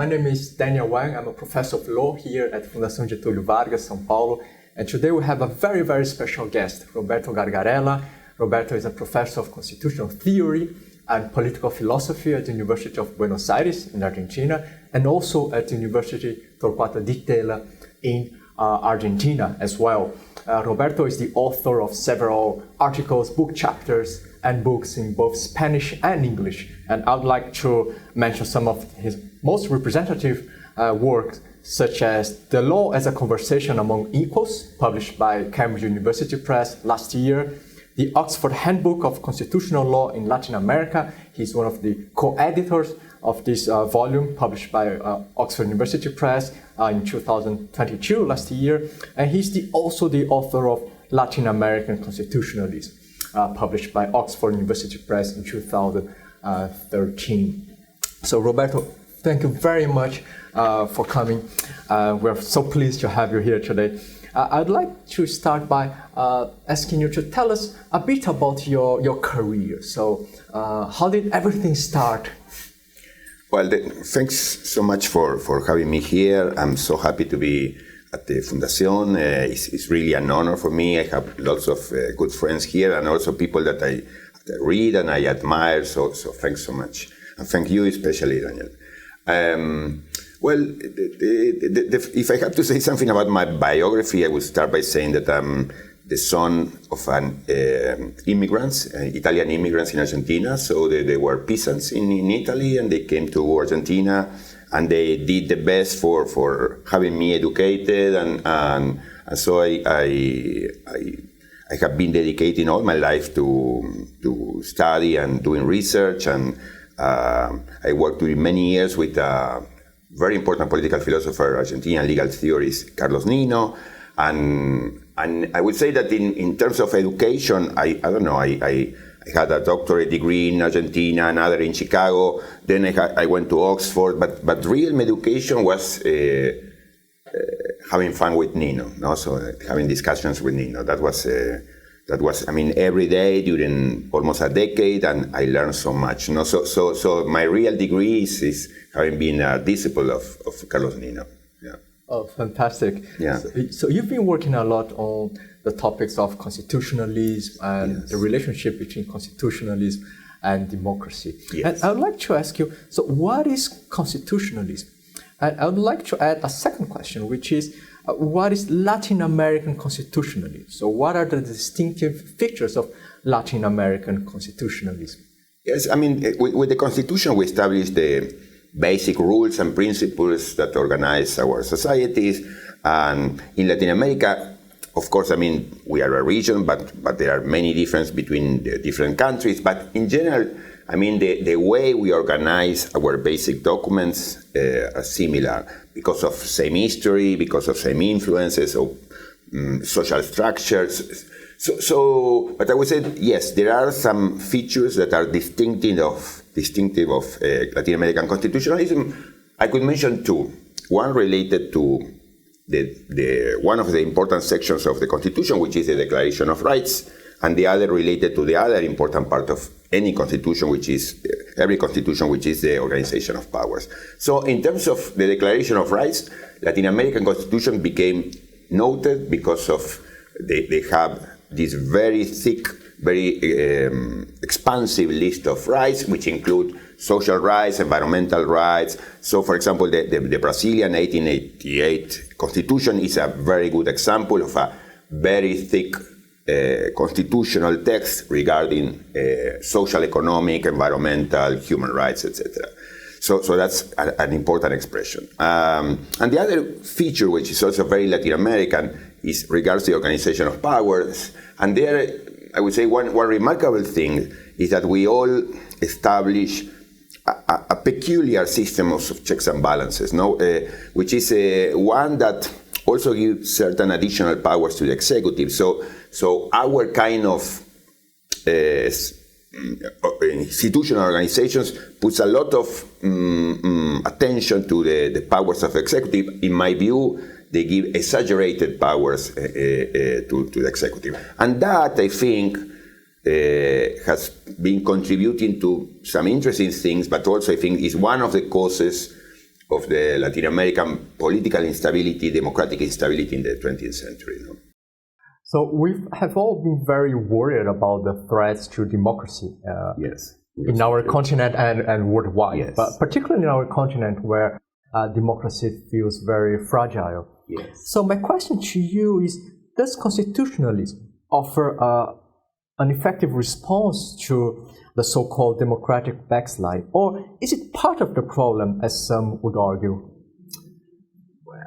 name is Daniel Wang. I'm a professor of law here at Fundação Getúlio Vargas, São Paulo. And today we have a very, very special guest, Roberto Gargarella. Roberto is a professor of constitutional theory and political philosophy at the University of Buenos Aires in Argentina, and also at the University Torcuato di Tella in Argentina as well. Roberto is the author of several articles, book chapters, and books in both Spanish and English. And I would like to mention some of his most representative works, such as The Law as a Conversation Among Equals, published by Cambridge University Press last year, the Oxford Handbook of Constitutional Law in Latin America. He's one of the co-editors of this volume, published by Oxford University Press in 2022, last year. And he's also the author of Latin American Constitutionalism, published by Oxford University Press in 2013. So Roberto, thank you very much for coming. We're so pleased to have you here today. I'd like to start by asking you to tell us a bit about your career. So how did everything start? Well, thanks so much for having me here. I'm so happy to be at the Fundación. It's really an honor for me. I have lots of good friends here and also people that I read and I admire. So thanks so much. And thank you especially, Daniel. Well, if I have to say something about my biography, I would start by saying that I'm the son of Italian immigrants in Argentina. So they were peasants in Italy, and they came to Argentina, and they did the best for having me educated, and so I have been dedicating all my life to study and doing research, and I worked during many years with very important political philosopher, Argentinian legal theorist, Carlos Nino. And I would say that in terms of education, I don't know, I had a doctorate degree in Argentina, another in Chicago, then I went to Oxford, but real education was having fun with Nino, no? So having discussions with Nino. That was, I mean, every day during almost a decade, and I learned so much. No? So my real degree is having been a disciple of Carlos Nino. Yeah. Oh, fantastic. Yeah. So you've been working a lot on the topics of constitutionalism and the relationship between constitutionalism and democracy. Yes. And I would like to ask you, so what is constitutionalism? And I would like to add a second question, which is, what is Latin American constitutionalism? So what are the distinctive features of Latin American constitutionalism? Yes, I mean, with the Constitution, we established the basic rules and principles that organize our societies. And in Latin America, of course, I mean, we are a region, but there are many differences between the different countries. But in general, I mean, the way we organize our basic documents are similar because of same history, because of same influences, or social structures. So, but I would say, yes, there are some features that are distinctive of Latin American constitutionalism. I could mention two. One related to one of the important sections of the Constitution, which is the Declaration of Rights, and the other related to the other important part of any constitution, which is every constitution, which is the organization of powers. So in terms of the Declaration of Rights, Latin American constitution became noted because of they have this very thick, very expansive list of rights, which include social rights, environmental rights. So, for example, the Brazilian 1888 Constitution is a very good example of a very thick constitutional text regarding social, economic, environmental, human rights, etc. So that's an important expression. And the other feature, which is also very Latin American, is regards the organization of powers. And there, I would say one remarkable thing is that we all establish a peculiar system of checks and balances, no? Which is one that also gives certain additional powers to the executive. So our kind of institutional organizations puts a lot of attention to the powers of executive. In my view, they give exaggerated powers to the executive. And that, I think, has been contributing to some interesting things, but also I think is one of the causes of the Latin American political instability, democratic instability in the 20th century. You know? So we have all been very worried about the threats to democracy in our continent and worldwide, yes. but particularly in our continent where democracy feels very fragile. Yes. So my question to you is, does constitutionalism offer an effective response to the so-called democratic backslide, or is it part of the problem, as some would argue?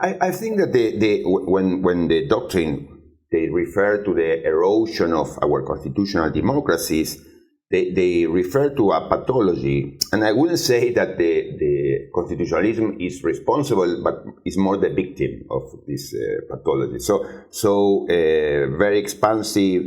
I think that when the doctrine they refer to the erosion of our constitutional democracies, they refer to a pathology, and I wouldn't say that the constitutionalism is responsible, but is more the victim of this pathology. So very expansive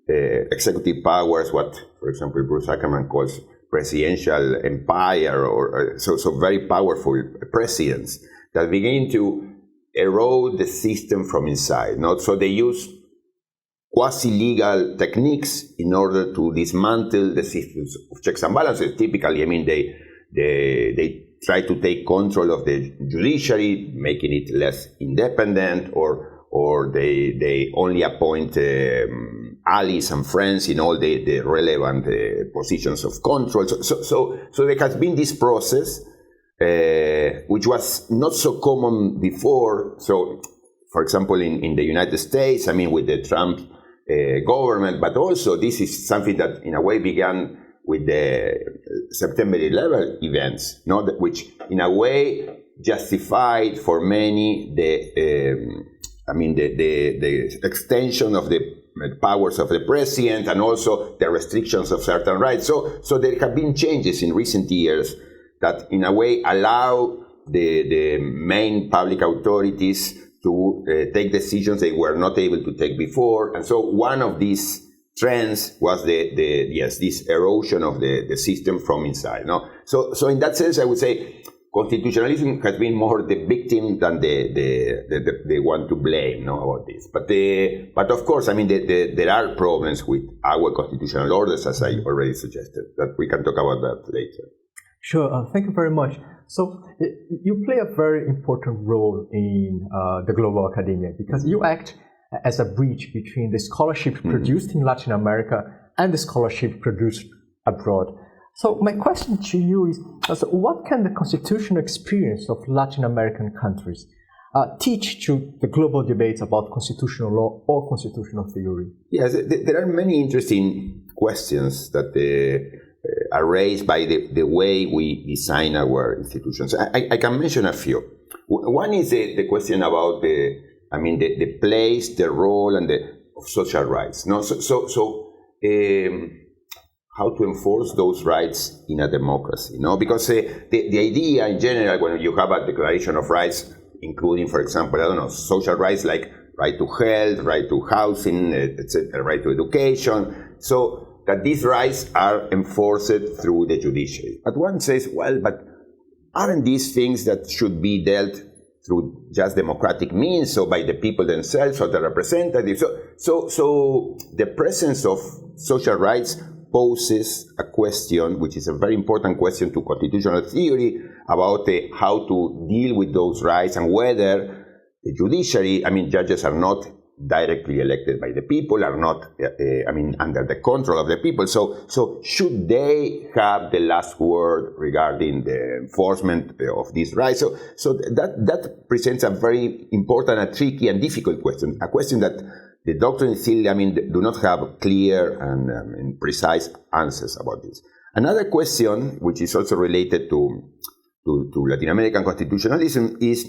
executive powers, what, for example, Bruce Ackerman calls presidential empire, or so very powerful presidents that begin to erode the system from inside. Not so they use quasi-legal techniques in order to dismantle the systems of checks and balances. Typically, I mean, they try to take control of the judiciary, making it less independent, or they only appoint allies and friends in all the relevant positions of control. So there has been this process, which was not so common before. So, for example, in the United States, I mean, with the Trump government, but also this is something that in a way began with the September 11 events, which in a way justified for many the extension of the powers of the president and also the restrictions of certain rights. So there have been changes in recent years that in a way allow the main public authorities to take decisions they were not able to take before. And so one of these trends was this erosion of the system from inside. No? So in that sense, I would say constitutionalism has been more the victim than the one to blame about this. But of course, I mean, there are problems with our constitutional orders, as I already suggested, that we can talk about that later. Sure, thank you very much. So you play a very important role in the global academia because you act as a bridge between the scholarship produced in Latin America and the scholarship produced abroad. So my question to you is, what can the constitutional experience of Latin American countries teach to the global debates about constitutional law or constitutional theory? Yes, there are many interesting questions that are raised by the way we design our institutions. I can mention a few. One is the question about the place, the role, and of social rights. No, how to enforce those rights in a democracy? No, because the idea in general, when you have a declaration of rights, including, for example, social rights like right to health, right to housing, etc., right to education, so that these rights are enforced through the judiciary. But one says, well, but aren't these things that should be dealt through just democratic means, so by the people themselves or the representatives? So the presence of social rights poses a question, which is a very important question to constitutional theory, about how to deal with those rights and whether the judiciary, judges are not directly elected by the people, are not, under the control of the people. So should they have the last word regarding the enforcement of these rights? So that presents a very important, a tricky and difficult question, a question that the doctrine still, do not have clear and precise answers about this. Another question, which is also related to Latin American constitutionalism, is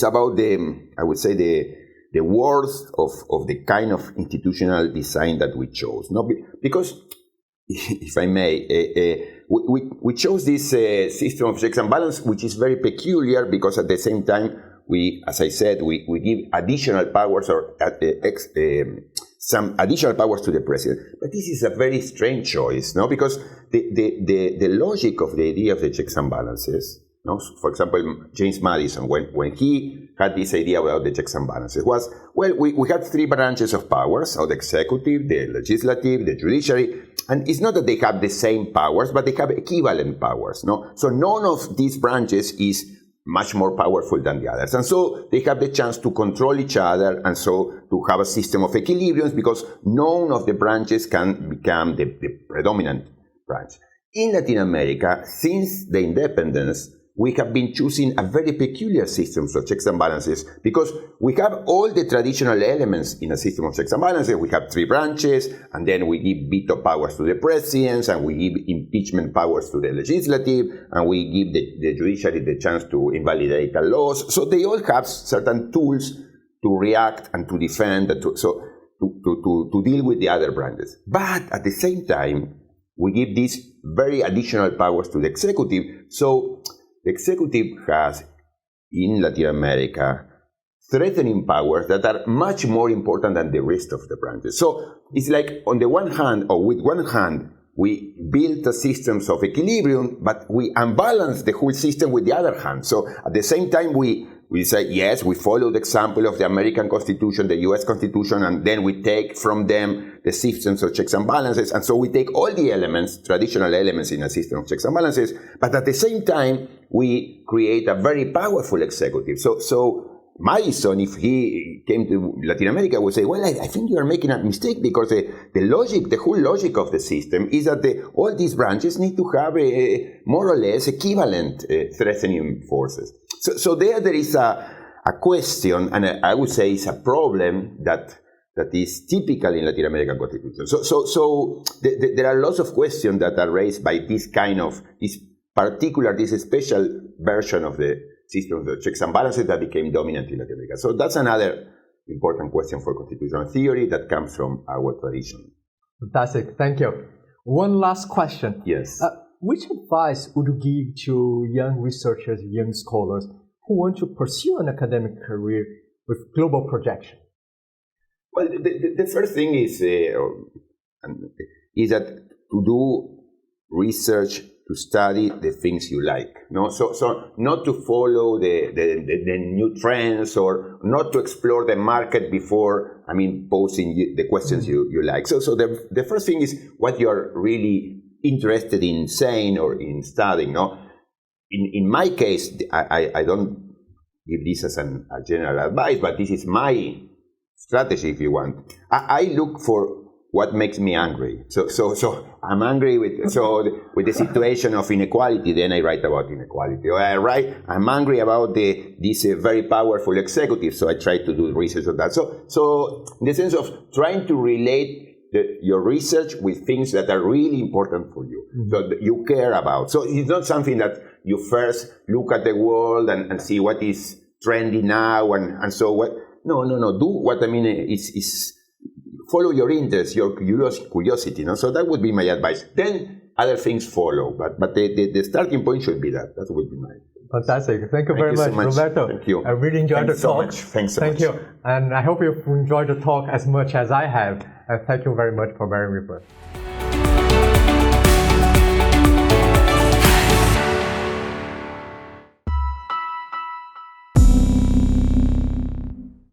about the worth of the kind of institutional design that we chose. No, because, if I may, we chose this system of checks and balances, which is very peculiar because at the same time, as I said, we give additional powers or some additional powers to the president. But this is a very strange choice, no? Because the logic of the idea of the checks and balances No? For example, James Madison, when he had this idea about the checks and balances, was, well, we had three branches of powers, so the executive, the legislative, the judiciary, and it's not that they have the same powers, but they have equivalent powers. No? So none of these branches is much more powerful than the others. And so they have the chance to control each other and so to have a system of equilibriums because none of the branches can become the predominant branch. In Latin America, since the independence, we have been choosing a very peculiar system of checks and balances because we have all the traditional elements in a system of checks and balances. We have three branches, and then we give veto powers to the presidents, and we give impeachment powers to the legislative, and we give the judiciary the chance to invalidate the laws. So they all have certain tools to react and to defend, to deal with the other branches. But at the same time, we give these very additional powers to the executive. So the executive has, in Latin America, threatening powers that are much more important than the rest of the branches. So it's like, on the one hand, or with one hand, we build a systems of equilibrium, but we unbalance the whole system with the other hand. So at the same time, we say, yes, we follow the example of the American Constitution, the US Constitution, and then we take from them the systems of checks and balances. And so we take all the elements, traditional elements in a system of checks and balances, but at the same time, we create a very powerful executive. So Madison, if he came to Latin America, would say, well, I think you are making a mistake because the whole logic of the system is that all these branches need to have more or less equivalent threatening forces. So there is a question, and I would say it's a problem that is typical in Latin American constitutions. So there are lots of questions that are raised by this special version of the system of the checks and balances that became dominant in Latin America. So that's another important question for constitutional theory that comes from our tradition. Fantastic, thank you. One last question. Yes. Which advice would you give to young researchers, young scholars who want to pursue an academic career with global projection? Well, the first thing is that to do research, to study the things you like. No, so not to follow the new trends or not to explore the market before posing the questions you like. So the first thing is what you are really interested in saying or in studying. No, in my case, I don't give this as a general advice, but this is my strategy, if you want. I look for what makes me angry. So I'm angry with the situation of inequality, then I write about inequality. Or I'm angry about this very powerful executive, so I try to do research on that. So in the sense of trying to relate your research with things that are really important for you, so that you care about. So it's not something that you first look at the world and see what is trendy now and so what. No. Do what is follow your interest, your curiosity. No? So that would be my advice. Then other things follow. But the starting point should be that. That would be my advice. Fantastic. Thank you very much, Roberto. Thank you. I really enjoyed the talk. Thanks so much. Thank you. And I hope you've enjoyed the talk as much as I have. And thank you very much for bearing with us.